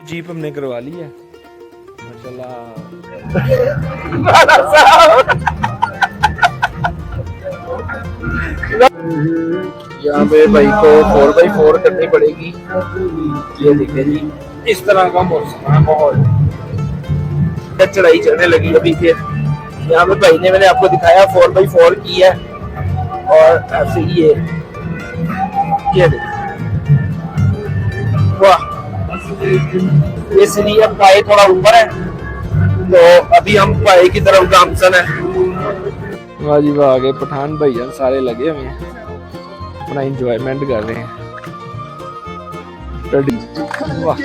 Jeep हमने करवा ली है माशाल्लाह। यहाँ पे भाई को 4x4 करनी पड़ेगी। ये देखिए जी इस तरह का मौसम है, माहौल चढ़ाई चढ़ने लगी अभी। फिर यहाँ पे भाई ने मैंने आपको दिखाया 4x4 की है और ऐसे ही है। ये वाह, ये सीढ़ी अब पाए थोड़ा ऊपर है तो अभी हम पाए की तरफ गामसन है। वाह जी वाह, आगे पठान भैया सारे लगे हुए हैं, अपना एंजॉयमेंट कर रहे हैं। वाह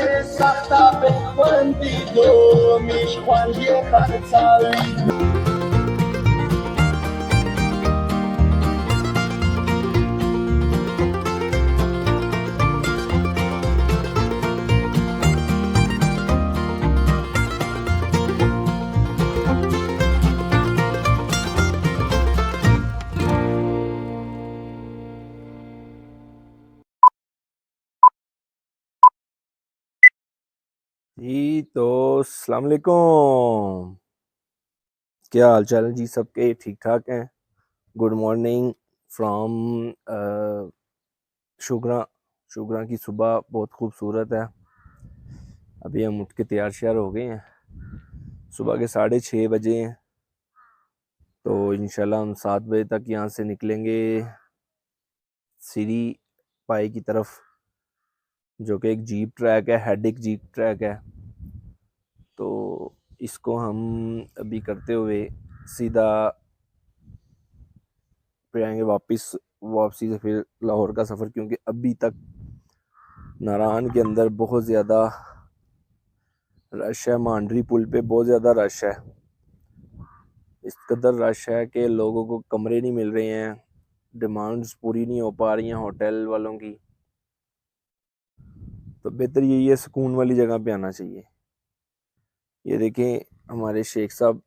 जी, तो अस्सलाम वालेकुम, क्या हाल चाल है जी सबके? ठीक ठाक हैं? गुड मॉर्निंग फ्रॉम शुगरा की सुबह बहुत खूबसूरत है। अभी हम उठ के तैयार श्यार हो गए हैं, सुबह के 6:30 बजे हैं। तो इंशाल्लाह हम 7 बजे तक यहाँ से निकलेंगे सीरी पाई की तरफ, जो कि एक जीप ट्रैक है, हेडिक जीप ट्रैक है। तो इसको हम अभी करते हुए सीधा फिर आएंगे वापसी से फिर लाहौर का सफ़र, क्योंकि अभी तक नारायण के अंदर बहुत ज़्यादा रश है। मांडरी पुल पे बहुत ज़्यादा रश है, इस कदर रश है कि लोगों को कमरे नहीं मिल रहे हैं, डिमांड्स पूरी नहीं हो पा रही हैं होटल वालों की। तो बेहतर यही है, सुकून वाली जगह पे आना चाहिए। ये देखें हमारे शेख साहब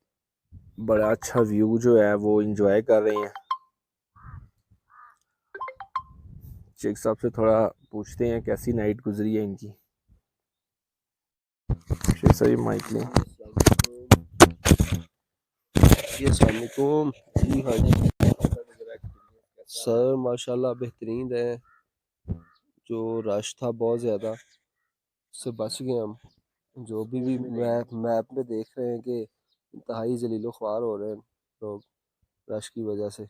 बड़ा अच्छा व्यू जो है वो एंजॉय कर रहे हैं। शेख साहब से थोड़ा पूछते हैं कैसी नाइट गुजरी है इनकी। शेख साहब माइक लें। जी हाँ जी सर, माशाल्लाह बेहतरीन है। जो रश था बहुत ज़्यादा, उससे बच गए हम। जो भी मैप में देख रहे हैं कि इंतहाई जलीलो ख्वार हो रहे हैं लोग रश की वजह से।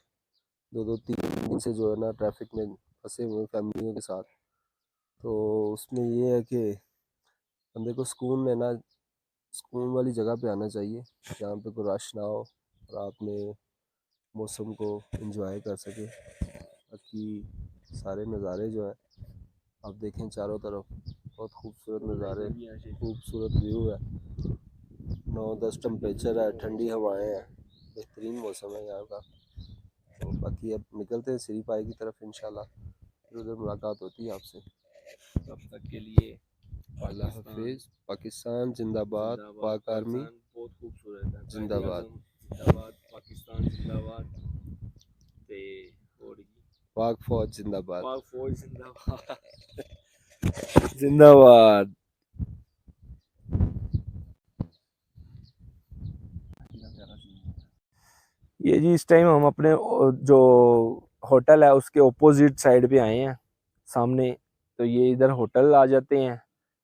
2-3 दिन से जो है ना ट्रैफिक में फंसे हुए फैमिलियों के साथ। तो उसमें ये है कि बंदे को सुकून लेना, सुकून वाली जगह पे आना चाहिए जहाँ पे कोई रश ना हो और आप में मौसम को एंजॉय कर सके। बाकी सारे नज़ारे जो है आप देखें चारों तरफ, बहुत खूबसूरत नज़ारे, खूबसूरत व्यू है। 9-10 टेम्परेचर है, ठंडी हवाएं हैं, बेहतरीन मौसम है यहाँ का। तो बाकी अब निकलते हैं सीरी पाई की तरफ इंशाल्लाह, फिर उधर मुलाकात होती है आपसे। तब तक के लिए अल्लाह हाफिज़। पाकिस्तान जिंदाबाद, पाक आर्मी बहुत खूबसूरत है। जिंदाबाद, जिंदाबाद पाकिस्तान, जिंदाबाद ते और पाक फौज जिंदाबाद। पाक फौज जिंदाबाद। जिंदाबाद। ये जी इस टाइम हम अपने जो होटल है उसके ऑपोजिट साइड पे आए हैं सामने। तो ये इधर होटल आ जाते हैं,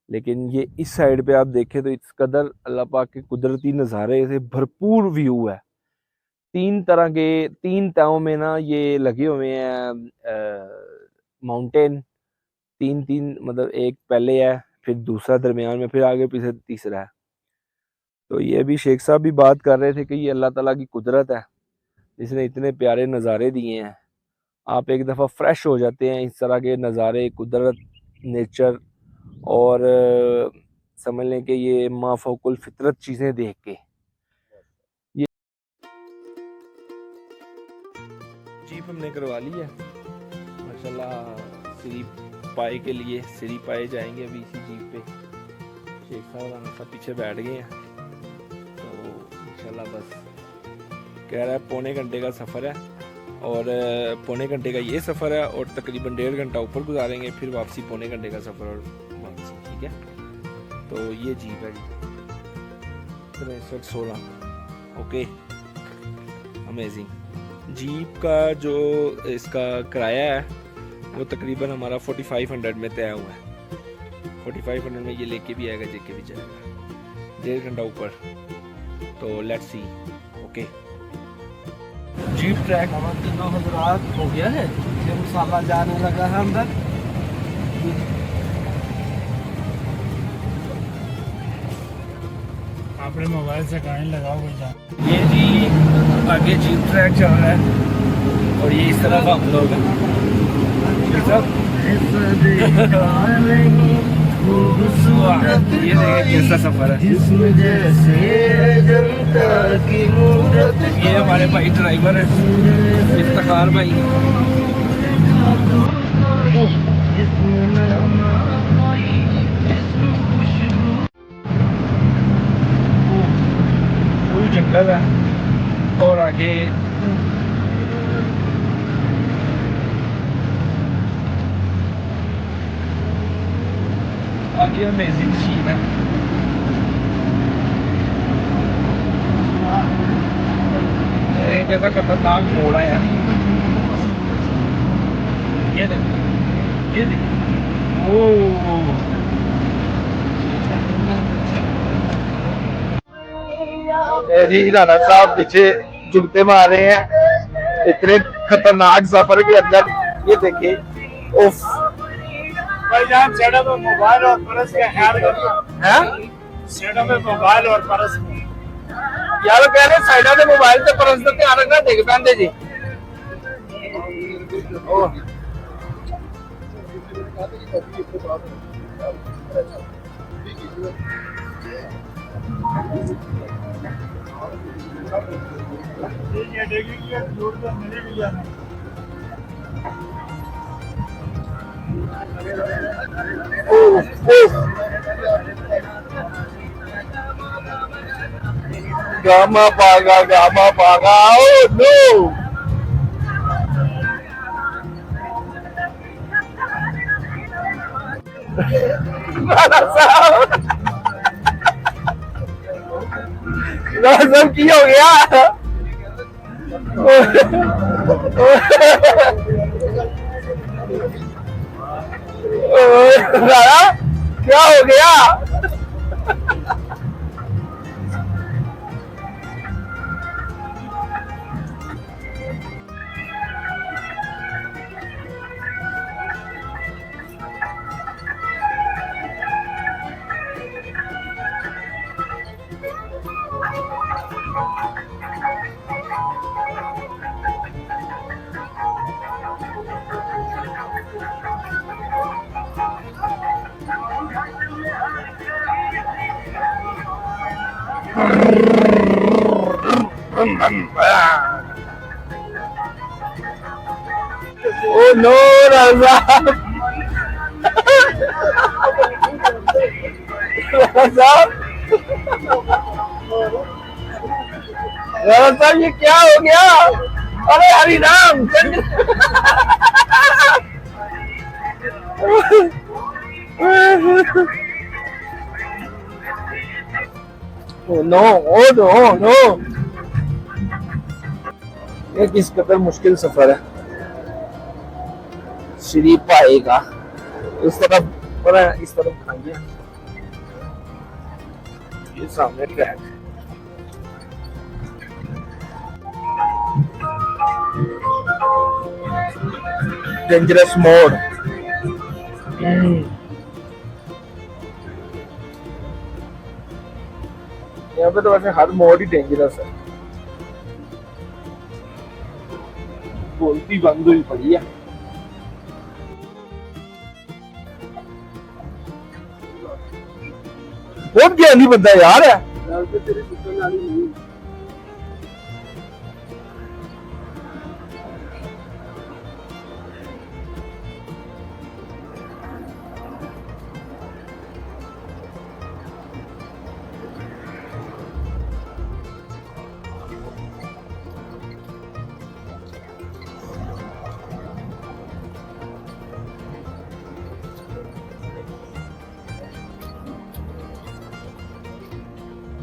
लेकिन ये इस साइड पे आप देखें तो इस कदर अल्लाह पाक के कुदरती नज़ारे से भरपूर व्यू है। 3 ताओं में ना ये लगे हुए हैं माउंटेन। 3 मतलब एक पहले है, फिर दूसरा दरमियान में, फिर आगे पीछे तीसरा है। तो ये भी शेख साहब भी बात कर रहे थे कि ये अल्लाह ताला की कुदरत है जिसने इतने प्यारे नज़ारे दिए हैं। आप एक दफ़ा फ्रेश हो जाते हैं इस तरह के नज़ारे, कुदरत, नेचर और समझ लें कि ये माफ़ौकुल फितरत चीज़ें देख के। ये जीप हमने करवा ली है माशाल्लाह। सीरी पाए के लिए सीरी पाए जाएंगे अभी इसी जीप पे। शेख साहब सब पीछे बैठ गए हैं। तो इंशाल्लाह बस कह रहा है 1.25 घंटे का सफ़र है, और 1.25 घंटे का ये सफ़र है और तकरीबन 1.5 घंटा ऊपर गुजारेंगे, फिर वापसी 1.25 घंटे का सफ़र और वापसी। ठीक है, तो ये जीप है जी 6316। Okay amazing. जीप का जो इसका किराया है वो तकरीबन हमारा 4500 में तय हुआ है। 4500 में ये लेके भी आएगा जेके भी जाएगा, 1.5 घंटा ऊपर। तो let's see. Okay jeep track तीनों हजरात हो गया है, ये मसाला जाने लगा है अंदर। अपने मोबाइल से गाने लगाओ कोई जा। ये जी आगे जीप ट्रैक चल रहा है और ये इस तरफ हम लोग हैं। ये देखिए कैसा सफर है। ये हमारे भाई ड्राइवर है इफ्तिखार भाई। फुल जंगल है और आगे अमेजिंग सीन है। एक ऐसा खतरनाक मोड़ है यार। ये देखिए जी राणा साहब पीछे जुगते मार रहे हैं इतने खतरनाक सफर के अंदर। ये देखिए उफ भाईजान सेटअप में मोबाइल और पर्स का ख्याल रखो। है सेटअप में मोबाइल और पर्स यार कह रहे साइडा से मोबाइल से परस का ध्यान रखना देख पैंदे जी। ये देखिए जोड़ तो मिले भी जाना। गामा पागा oh no राणा साहब की हो गया। राणा क्या हो गया? Oh no, Raza! Raza! राजा ये क्या हो गया? अरे Hari Ram Oh no, oh no, no! ये किस कदर मुश्किल सफर है। श्री पाएगा इस तरफ और इस तरफ खाइए। ये सामने ट्रैक डेंजरस मोड। यहाँ पे तो वैसे हर मोड ही डेंजरस है। बोलती बंद हुई पड़ी है। बहुत ज्ञानी बंदा यार है।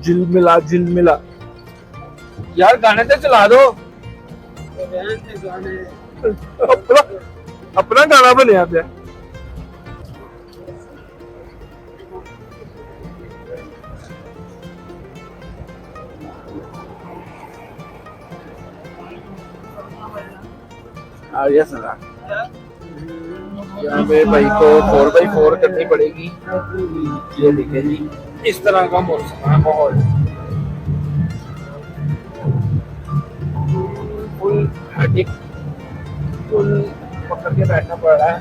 झिलमिला यार गाने तो चला दो अपना अपना गाना बनया पे आ गया सर यहाँ पे भाई को 4x4 करनी पड़ेगी। ये देखिए जी इस तरह का मौसम है माहौल फुल हेक्टिक फुल पकड़ के बैठना पड़ रहा है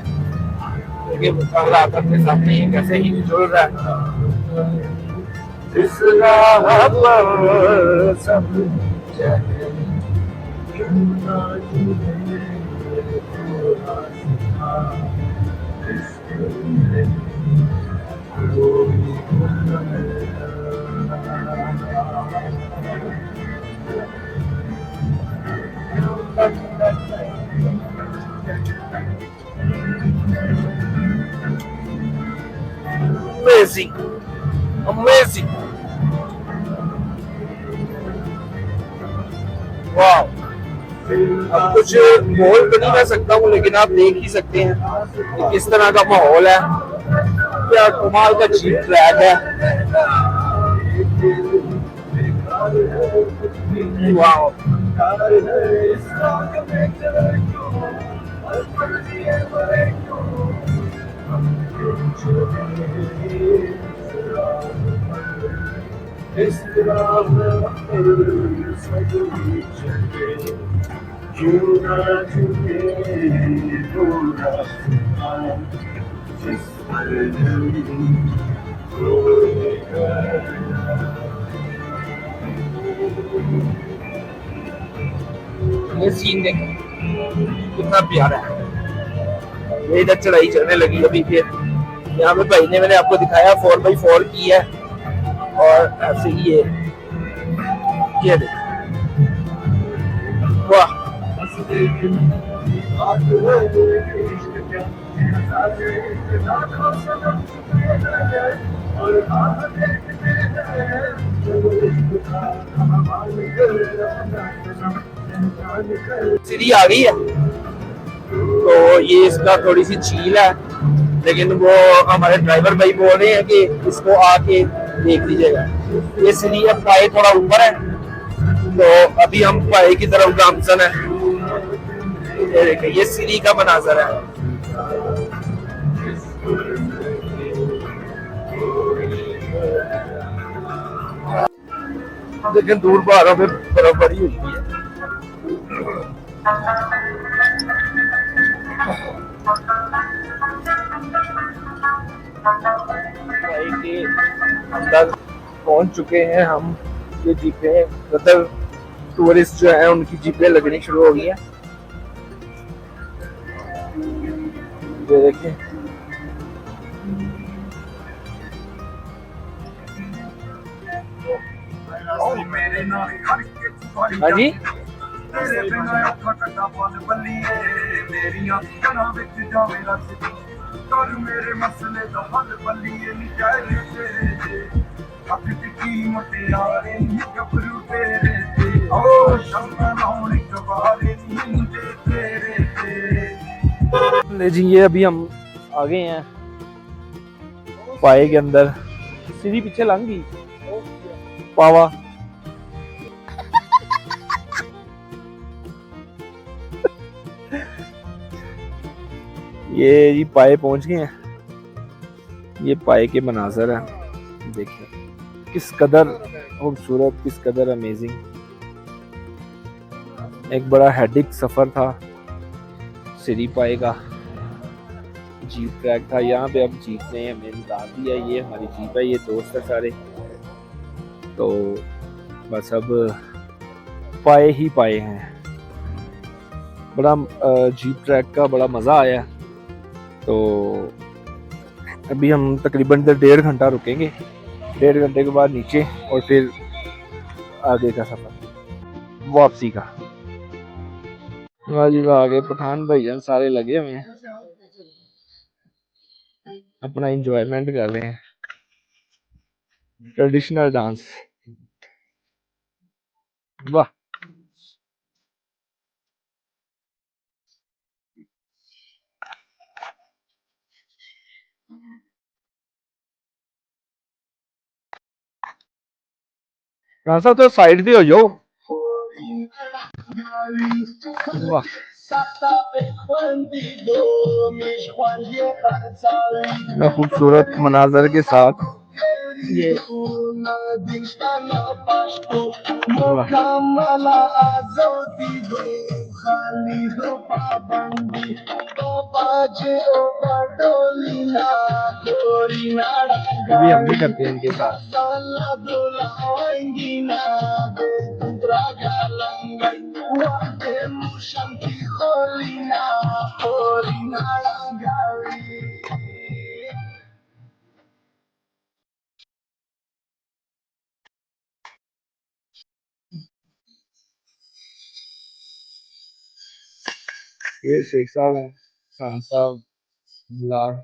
क्योंकि मुकाबला अपने सामने ही कैसे ही जुड़ रहा है इस राह पर सब amazing amazing वाह अब कुछ बोल तो नहीं मैं सकता हूँ लेकिन आप देख ही सकते हैं कि किस तरह का माहौल है क्या कमाल का जीप ट्रैक है वाह ये सीन देखो कितना प्यारा है। ये इधर चढ़ाई चढ़ने लगी अभी फिर यहाँ पे भाई ने मैंने आपको दिखाया 4x4 की है और ऐसे ही ये देखो वाह सीढ़ी आ गई है तो ये इसका थोड़ी सी झील है लेकिन वो हमारे ड्राइवर भाई बोल रहे हैं कि इसको आके देख लीजिएगा। ये सीढ़ी है पाए थोड़ा ऊपर है तो अभी हम पाए की तरफ गामसन है। ये देखिए ये सीढ़ी का मनाजर है। लेकिन दूर पहाड़ों पे बर्फबारी हुई है। अंदर पहुंच चुके हैं हम। ये जीपें मतलब टूरिस्ट जो है उनकी जीपें लगनी शुरू हो गई है। ये देखिए हाँ जी ले जी ये अभी हम आ गए हैं पाए के अंदर। सीढ़ी पीछे लंघ गई पावा ये जी पाए पहुंच गए हैं। ये पाए के मनाजर है देखिए किस कदर खूबसूरत किस कदर अमेजिंग। एक बड़ा हेडिक सफर था सीढ़ी पाए का। जीप ट्रैक था यहाँ पे। अब जीप ने हमें निकाल दिया। ये हमारी जीप है। ये दोस्त है सारे तो बस अब पाए ही पाए हैं। बड़ा जीप ट्रैक का बड़ा मज़ा आया। तो अभी हम तकरीबन 1.5 घंटा रुकेंगे। 1.5 घंटे के बाद नीचे और फिर आगे का सफर वापसी का। जी आगे पठान भाईजान सारे लगे हुए हैं अपना एंजॉयमेंट कर रहे हैं ट्रेडिशनल डांस। वाह राणा साहब तो साइड पे हो जाओ। वाह इतना खूबसूरत मनाजर के साथ ये भी हम भी करते हैं इनके साथ। ये शेख साहब हैं, खान साहब, लाल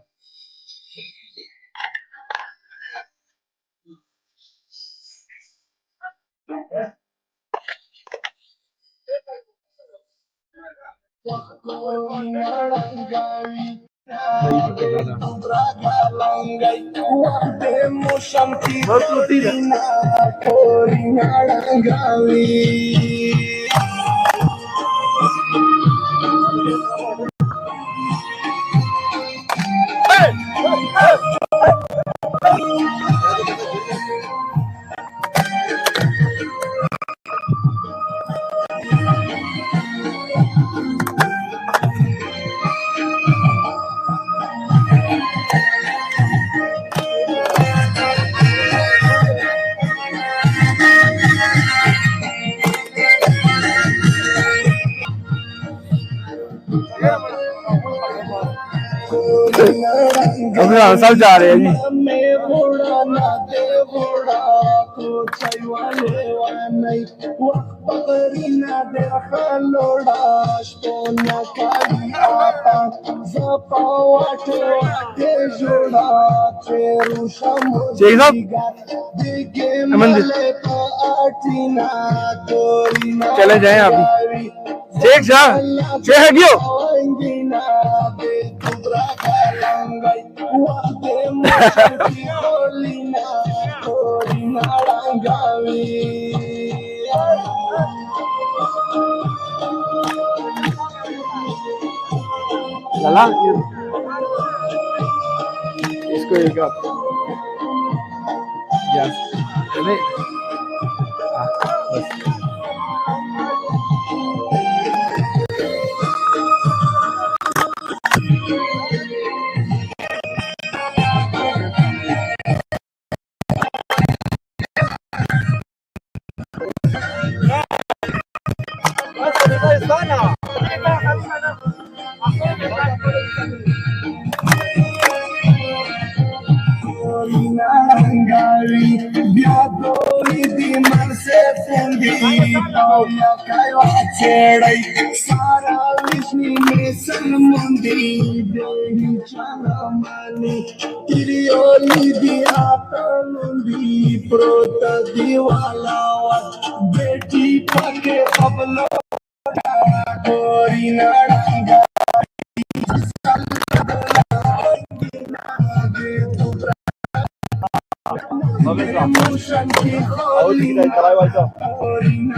अब राणा साहब जा रहे हैं जी। शेख साहब चले जाएं अभी। शेख साहब शेख हगियो लाला इसको एक चले बस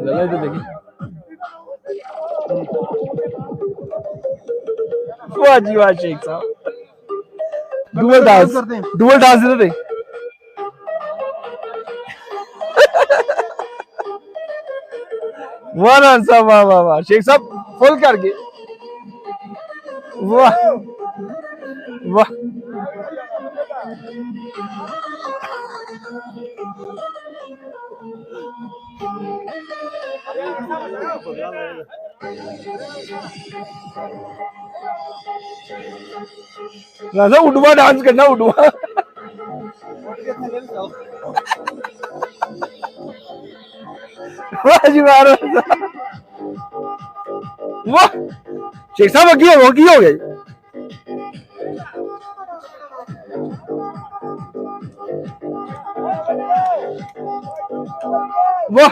लगा तो देखिए वाह जी वाह शेख साहब डुअल डांस देते थे वाह राणा साहब वाह वाह वाह शेख साहब फुल करके वाह वाह राजा उडवा डांस करना उडवा वाह जी वाह वाह शेख साहब वो की हो गया वाह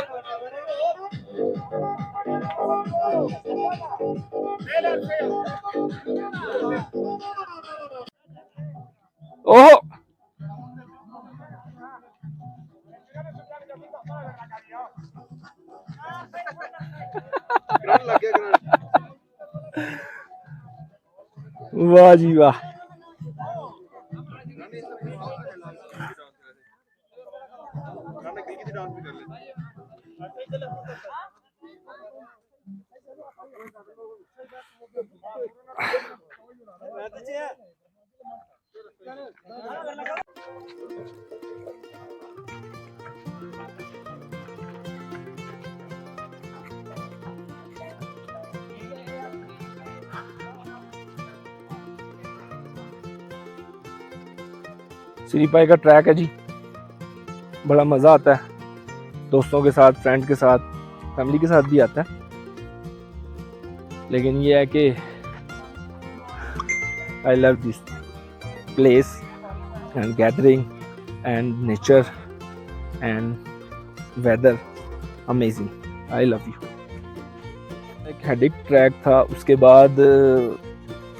ओहो वाह जी वाह सिरीपाई का ट्रैक है जी, बड़ा मज़ा आता है दोस्तों के साथ, फ्रेंड के साथ, फैमिली के साथ भी आता है। लेकिन ये है कि I love this place and gathering and nature and weather amazing, I love you. एक हेडिक ट्रैक था, उसके बाद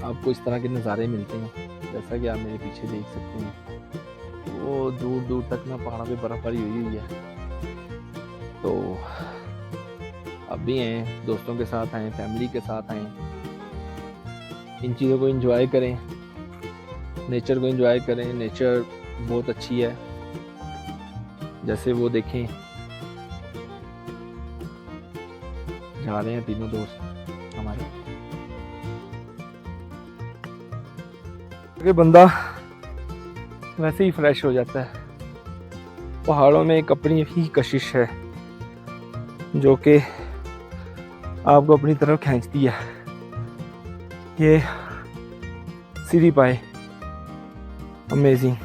आपको इस तरह के नज़ारे मिलते हैं जैसा कि आप मेरे पीछे देख सकते हैं। वो दूर दूर तक ना पहाड़ों पे बर्फबारी हुई है। तो अब भी हैं, दोस्तों के साथ आए, फैमिली के साथ आए, इन चीज़ों को एंजॉय करें, नेचर को एंजॉय करें। नेचर बहुत अच्छी है, जैसे वो देखें जा रहे हैं तीनों दोस्त हमारे कि बंदा वैसे ही फ्रेश हो जाता है। पहाड़ों में एक अपनी ही कशिश है जो कि आपको अपनी तरफ खींचती है। ये सिरीपाई अमेजिंग,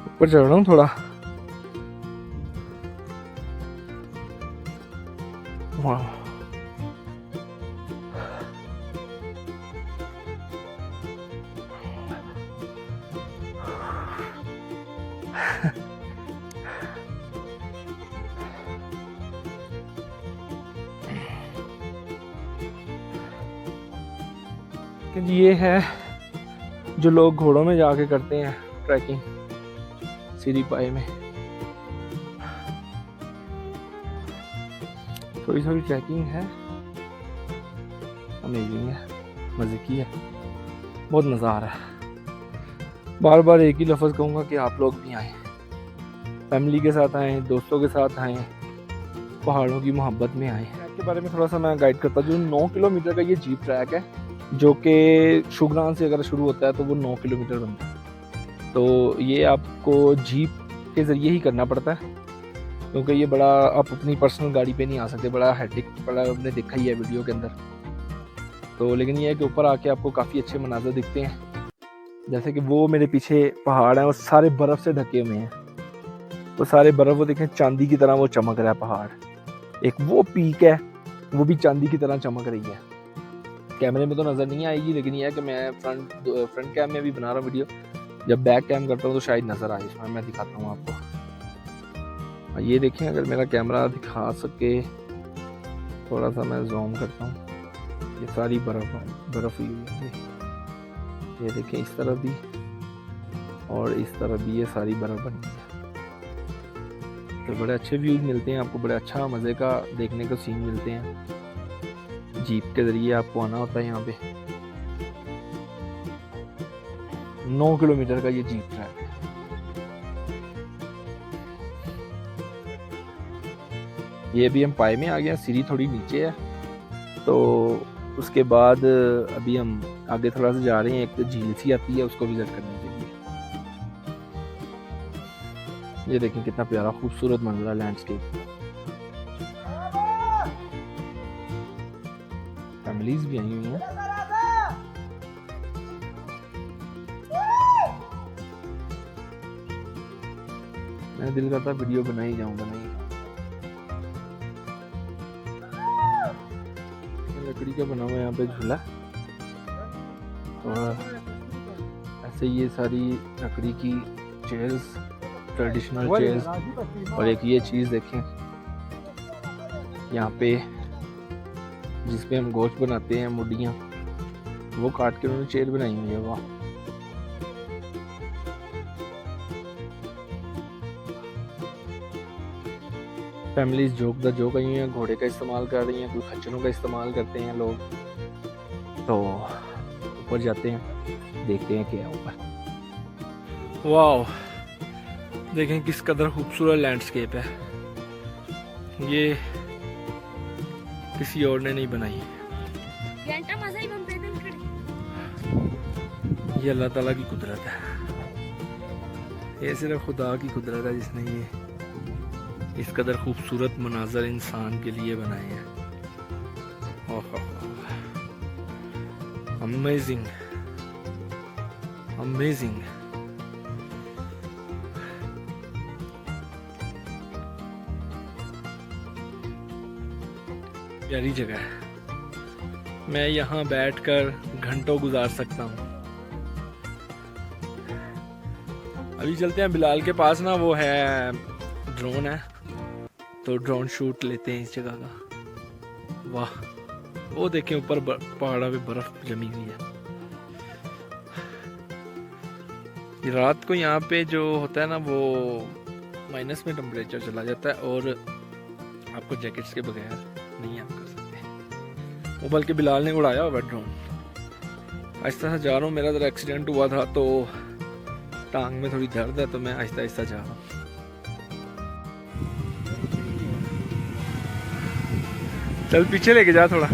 ऊपर चढ़ रहा हूँ थोड़ा। वाह कि ये है जो लोग घोड़ों में जाके करते हैं ट्रैकिंग सिरीपाई में। थोड़ी थोड़ी ट्रैकिंग है, अमेजिंग है, मज़े की है, बहुत मज़ा आ रहा है। बार बार एक ही लफ्ज़ कहूँगा कि आप लोग भी आएँ, फैमिली के साथ आएँ, दोस्तों के साथ आएँ, पहाड़ों की मोहब्बत में आएँ। ट्रैक के बारे में थोड़ा सा मैं गाइड करता हूँ। जो 9 किलोमीटर का ये जीप ट्रैक है, जो कि शुगरान से अगर शुरू होता है तो वो 9 किलोमीटर बनता है। तो ये आपको जीप के ज़रिए ही करना पड़ता है, क्योंकि ये बड़ा, आप अपनी पर्सनल गाड़ी पे नहीं आ सकते, बड़ा हेडेक, बड़ा आपने देखा ही है वीडियो के अंदर। तो लेकिन ये है कि ऊपर आके आपको काफ़ी अच्छे मनाज़र दिखते हैं, जैसे कि वो मेरे पीछे पहाड़ हैं, वो सारे बर्फ़ से ढके हुए हैं, वो सारे बर्फ़, वो देखें चांदी की तरह वो चमक रहा है पहाड़। एक वो पीक है, वो भी चांदी की तरह चमक रही है। कैमरे में तो नज़र नहीं आएगी, लेकिन यह है कि मैं फ्रंट कैम में भी बना रहा हूँ वीडियो, जब बैक कैम करता हूँ तो शायद नज़र आए, इसमें मैं दिखाता हूँ आपको। ये देखें, अगर मेरा कैमरा दिखा सके, थोड़ा सा मैं जूम करता हूँ, ये सारी बर्फ़ हुई है, ये देखें इस तरफ भी और इस तरफ भी, ये सारी बर्फ़ बनी है। तो बड़े अच्छे व्यूज़ मिलते हैं आपको, बड़े अच्छा मज़े का देखने को सीन मिलते हैं। जीप के ज़रिए आपको आना होता है यहाँ पे। 9 किलोमीटर का ये जीप ट्रैक है। ये अभी हम पाए में आ गए, सीढ़ी थोड़ी नीचे है, तो उसके बाद अभी हम आगे थोड़ा सा जा रहे हैं। एक तो झील सी आती है, उसको विजिट करने के लिए। ये देखें कितना प्यारा खूबसूरत मंजरा, लैंडस्केप। फैमिलीज भी आई हुई हैं। दिल करता वीडियो बना ही जाऊँ लकड़ी का बना हुआ यहाँ पे झूला, और ऐसे ये सारी लकड़ी की चेयर्स, ट्रेडिशनल चेयर्स। और एक ये चीज़ देखें यहाँ पे जिस पे हम गोश्त बनाते हैं, मुर्गियाँ, वो काट के उन्होंने चेयर बनाई हुई है। वाह, families joke the joke I हैं, घोड़े का इस्तेमाल कर रही हैं, कोई खच्चरों का इस्तेमाल करते हैं लोग। तो ऊपर जाते हैं, देखते हैं क्या है ऊपर। वाह, देखें किस कदर खूबसूरत लैंडस्केप है। ये किसी और ने नहीं बनाई है, ये अल्लाह ताला की कुदरत है। ये सिर्फ खुदा की कुदरत है जिसने ये इस कदर खूबसूरत मनाजर इंसान के लिए बनाए हैं। Amazing, amazing. प्यारी जगह है, मैं यहाँ बैठकर घंटों गुजार सकता हूँ। अभी चलते हैं बिलाल के पास ना, वो है ड्रोन है, तो ड्रोन शूट लेते हैं इस जगह का। वाह, वो देखें ऊपर पहाड़ा पे बर्फ जमी हुई है। ये रात को यहाँ पे जो होता है ना, वो माइनस में टेम्परेचर चला जाता है, और आपको जैकेट्स के बगैर नहीं आप कर सकते। वो बल्कि बिलाल ने उड़ाया हुआ ड्रोन। आहिस्ता से जा रहा हूँ, मेरा ज़रा एक्सीडेंट हुआ था तो टांग में थोड़ी दर्द है, तो मैं आहिस्ता आहिस्ता जा रहा हूँ। चल पीछे लेके जा थोड़ा।